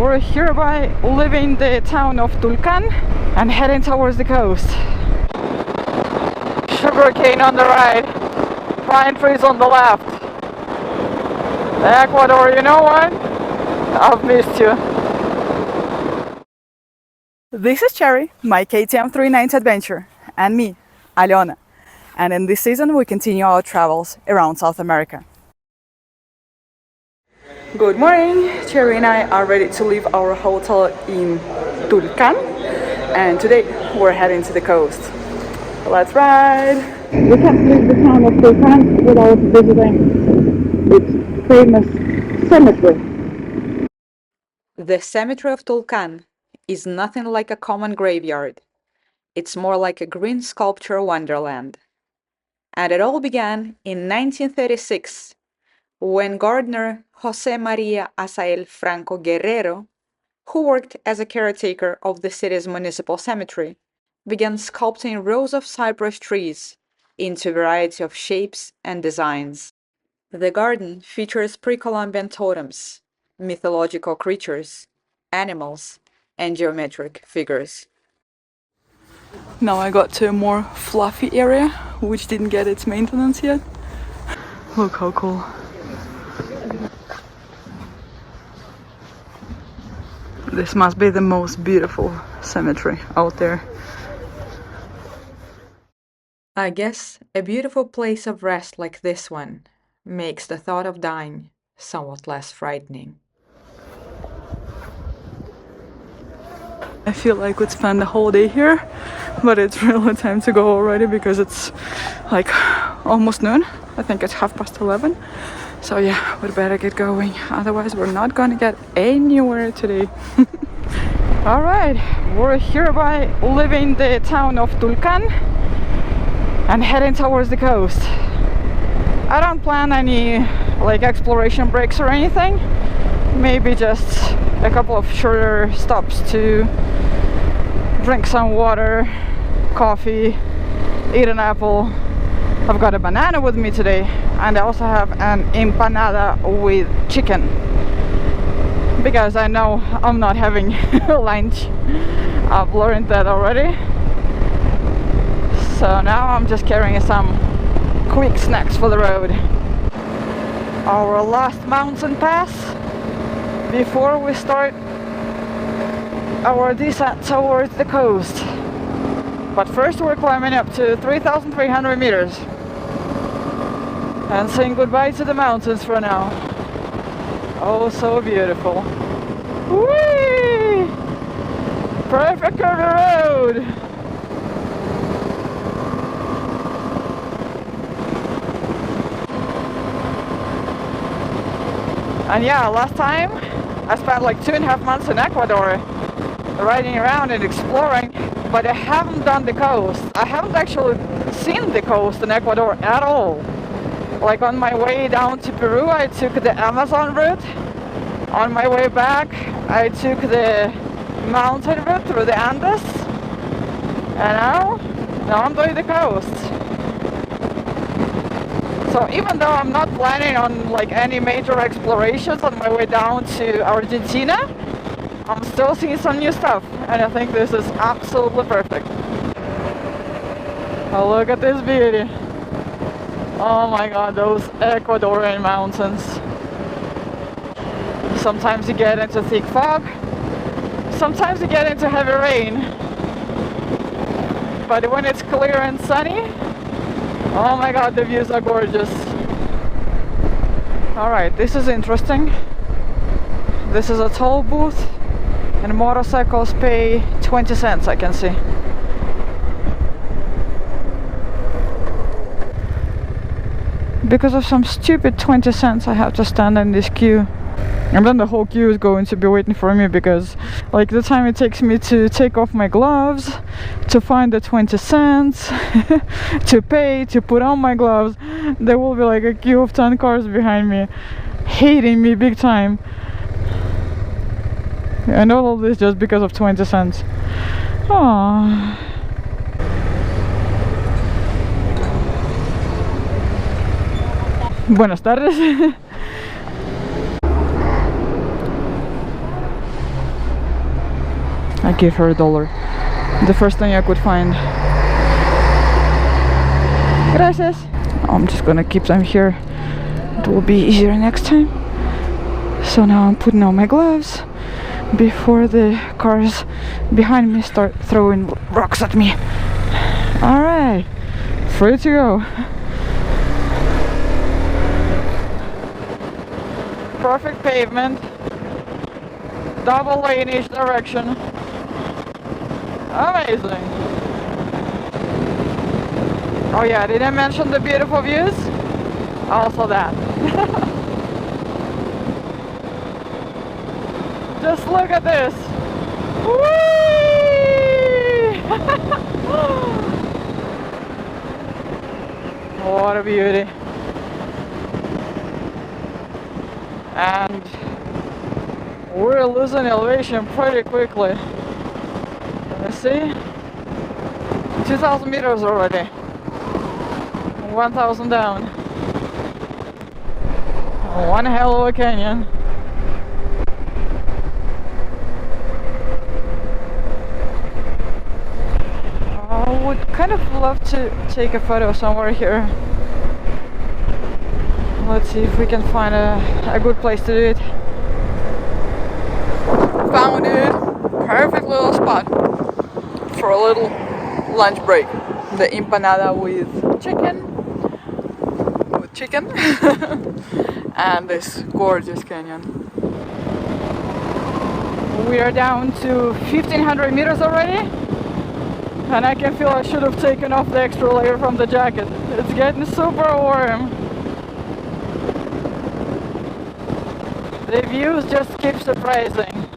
we're hereby leaving the town of Tulcán and heading towards the coast. Sugarcane on the right, pine trees on the left. Ecuador, you know what? I've missed you. This is Cherry, my KTM 390 adventure, and me, Aliona. And in this season we continue our travels around South America. Good morning! Cherry and I are ready to leave our hotel in Tulcán, and today we're heading to the coast. Let's ride! We can't leave the town of Tulcán without visiting its famous cemetery. The cemetery of Tulcán is nothing like a common graveyard. It's more like a green sculpture wonderland. And it all began in 1936, when gardener José María Azael Franco Guerrero, who worked as a caretaker of the city's municipal cemetery, began sculpting rows of cypress trees into a variety of shapes and designs. The garden features pre-Columbian totems, mythological creatures, animals, and geometric figures. Now I got to a more fluffy area, which didn't get its maintenance yet. Look how cool. This must be the most beautiful cemetery out there. I guess a beautiful place of rest like this one makes the thought of dying somewhat less frightening. I feel like we'd spend the whole day here, but it's really time to go already because it's like almost noon. I think it's 11:30. So yeah, we'd better get going, otherwise we're not gonna get anywhere today. Alright, we're hereby leaving the town of Tulcán and heading towards the coast. I don't plan any like exploration breaks or anything. Maybe just a couple of shorter stops to drink some water, coffee, eat an apple. I've got a banana with me today, and I also have an empanada with chicken, because I know I'm not having lunch. I've learned that already. So now I'm just carrying some quick snacks for the road. Our last mountain pass before we start our descent towards the coast. But first we're climbing up to 3,300 meters and saying goodbye to the mountains for now. Oh, so beautiful. Whee! Perfect curvy road! And yeah, last time I spent like 2.5 months in Ecuador riding around and exploring, but I haven't done the coast. I haven't actually seen the coast in Ecuador at all. Like on my way down to Peru, I took the Amazon route. On my way back, I took the mountain route through the Andes. And now I'm doing the coast. So even though I'm not planning on like any major explorations on my way down to Argentina, I'm still seeing some new stuff, and I think this is absolutely perfect. Oh, look at this beauty. Oh my god, those Ecuadorian mountains. Sometimes you get into thick fog, sometimes you get into heavy rain. But when it's clear and sunny, oh my god, the views are gorgeous. Alright, this is interesting. This is a toll booth, and motorcycles pay 20 cents, I can see. Because of some stupid 20 cents, I have to stand in this queue. And then the whole queue is going to be waiting for me, because like the time it takes me to take off my gloves, to find the 20 cents, to pay, to put on my gloves, there will be like a queue of 10 cars behind me, hating me big time. And all of this just because of 20 cents. Aww. Buenas tardes. I gave her $1. The first thing I could find. Gracias. I'm just gonna keep them here. It will be easier next time. So now I'm putting on my gloves before the cars behind me start throwing rocks at me. Alright, free to go. Perfect pavement, double lane each direction. Amazing. Oh yeah, did I mention the beautiful views? Also that. Just look at this. Whee! What a beauty. And we're losing elevation pretty quickly. Let's see. 2,000 meters already. 1,000 down. One hell of a canyon. I would kind of love to take a photo somewhere here. Let's see if we can find a good place to do it. Found it! Perfect little spot for a little lunch break. The empanada with chicken. And this gorgeous canyon. We are down to 1,500 meters already. And I can feel I should have taken off the extra layer from the jacket. It's getting super warm. The views just keep surprising.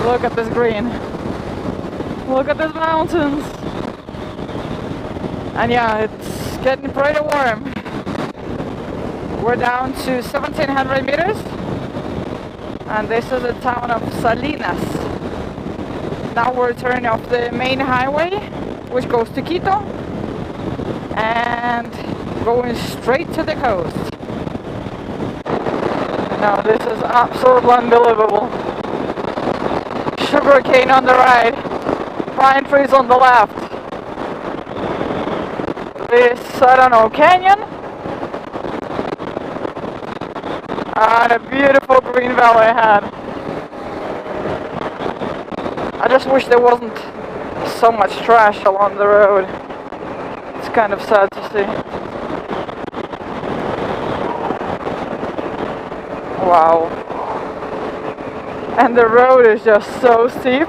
Look at this green. Look at these mountains. And yeah, it's getting pretty warm. We're down to 1,700 meters. And this is the town of Salinas. Now we're turning off the main highway, which goes to Quito, and going straight to the coast. Now this is absolutely unbelievable. Sugarcane on the right, pine trees on the left. This, I don't know, canyon, and a beautiful green valley ahead. I just wish there wasn't so much trash along the road. It's kind of sad to see. Wow. And the road is just so steep.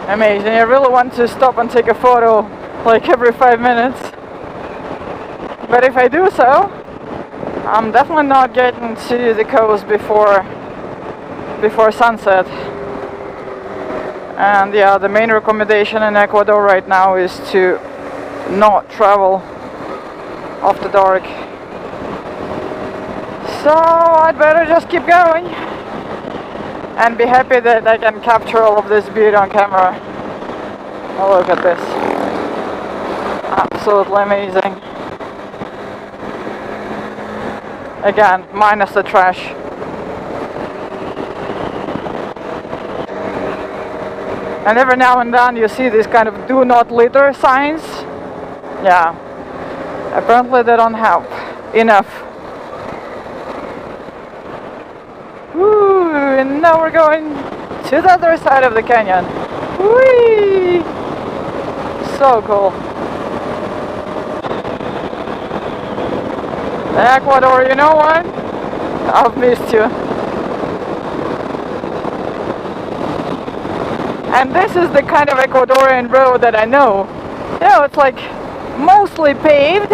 Amazing. I really want to stop and take a photo like every 5 minutes. But if I do so, I'm definitely not getting to the coast before sunset. And yeah, the main recommendation in Ecuador right now is to not travel after dark. So I'd better just keep going and be happy that I can capture all of this beauty on camera. Oh, look at this. Absolutely amazing. Again, minus the trash. And every now and then you see these kind of do not litter signs. Yeah, apparently they don't help enough. Woo, and now we're going to the other side of the canyon. Whee! So cool. Ecuador, you know what? I've missed you. And this is the kind of Ecuadorian road that I know. You know, it's like mostly paved,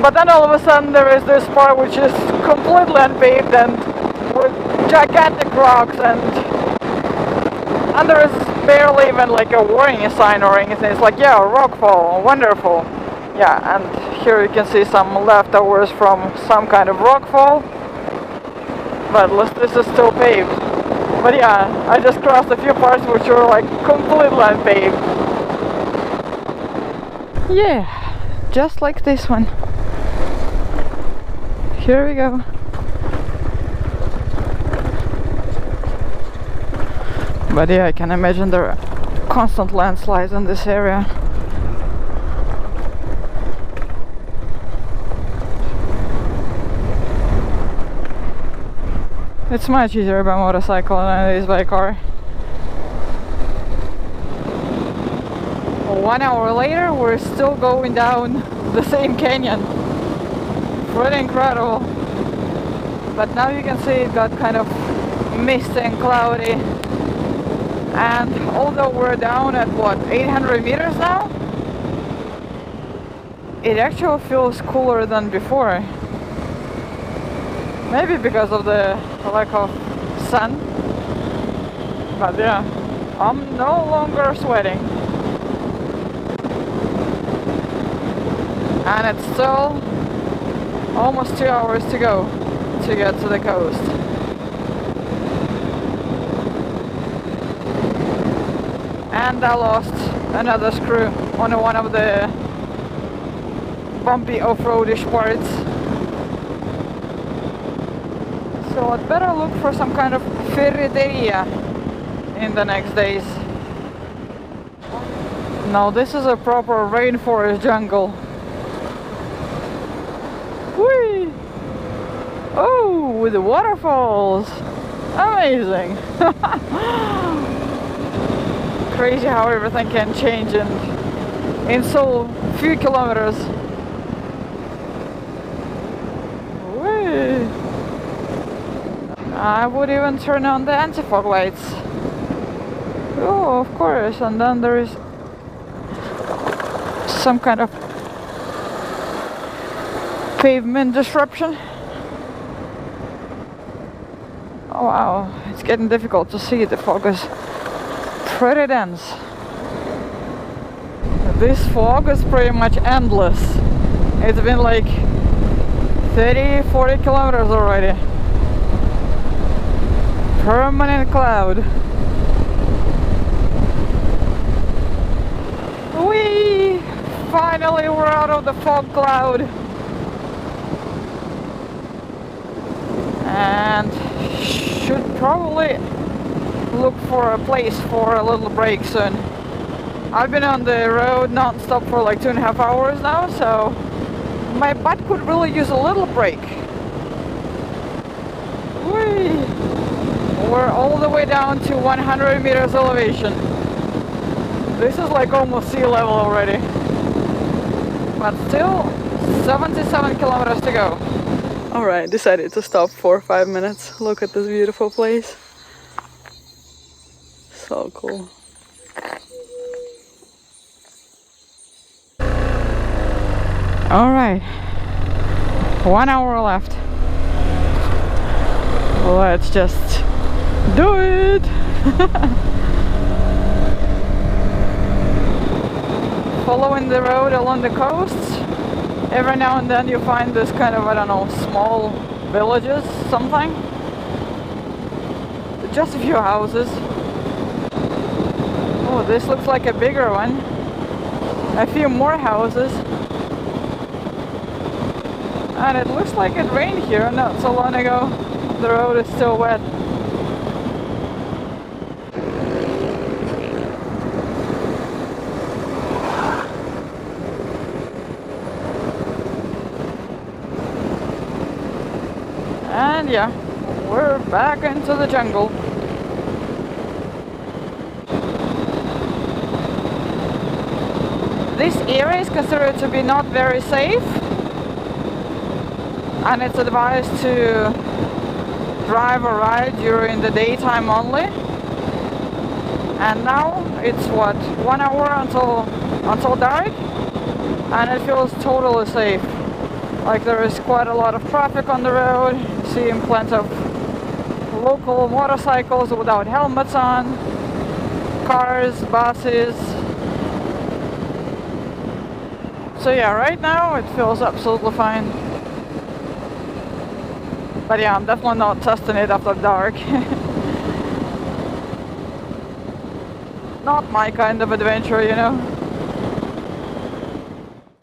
but then all of a sudden there is this part which is completely unpaved and with gigantic rocks, and there is barely even like a warning sign or anything. It's like, yeah, rockfall, wonderful. Yeah, and here you can see some leftovers from some kind of rockfall, but at least this is still paved. But yeah, I just crossed a few parts which were like completely unpaved. Yeah, just like this one. Here we go. But yeah, I can imagine there are constant landslides in this area. It's much easier by motorcycle than it is by car. 1 hour later, we're still going down the same canyon. Pretty incredible. But now you can see it got kind of misty and cloudy. And although we're down at what, 800 meters now, it actually feels cooler than before. Maybe because of the lack of sun. But yeah, I'm no longer sweating. And it's still almost 2 hours to go to get to the coast. And I lost another screw on one of the bumpy off-roadish parts. So I'd better look for some kind of ferreteria in the next days. Now this is a proper rainforest jungle. Whee! Oh, with the waterfalls! Amazing! Crazy how everything can change in so few kilometers. Whee! I would even turn on the anti-fog lights. Oh, of course, and then there is some kind of pavement disruption. Oh wow, it's getting difficult to see, the fog is pretty dense. This fog is pretty much endless. It's been like 30-40 kilometers already. Permanent cloud. Whee! Finally we're out of the fog cloud. And should probably look for a place for a little break soon. I've been on the road non-stop for like 2.5 hours now, so my butt could really use a little break. Whee! We're all the way down to 100 meters elevation. This is like almost sea level already. But still 77 kilometers to go. Alright, decided to stop for 5 minutes. Look at this beautiful place. So cool. Alright. 1 hour left. Let's just do it! Following the road along the coast. Every now and then you find this kind of, I don't know, small villages, something. Just a few houses. Oh, this looks like a bigger one. A few more houses. And it looks like it rained here not so long ago. The road is still wet. And yeah, we're back into the jungle. This area is considered to be not very safe, and it's advised to drive or ride during the daytime only. And now it's what, 1 hour until dark, and it feels totally safe. Like there is quite a lot of traffic on the road, seeing plenty of local motorcycles without helmets on, cars, buses. So yeah, right now it feels absolutely fine. But yeah, I'm definitely not testing it after dark. Not my kind of adventure, you know.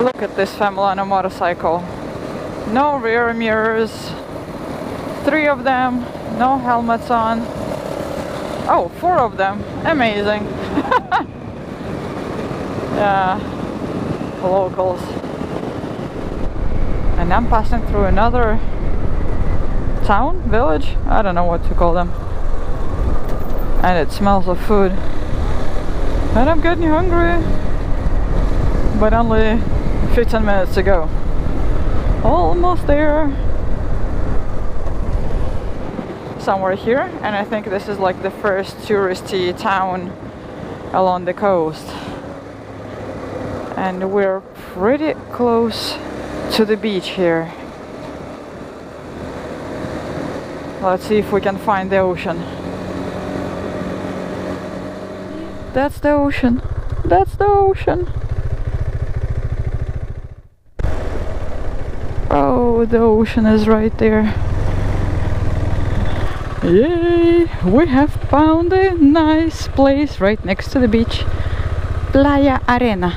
Look at this family on a motorcycle. No rear mirrors. 3 of them, no helmets on. Oh, 4 of them. Amazing. Yeah, locals. And I'm passing through another town, village, I don't know what to call them. And it smells of food. And I'm getting hungry. But only 15 minutes to go. Almost there. Somewhere here, and I think this is like the first touristy town along the coast. And we're pretty close to the beach here. Let's see if we can find the ocean. That's the ocean. That's the ocean. Oh, the ocean is right there. Yay! We have found a nice place right next to the beach. Playa Arena.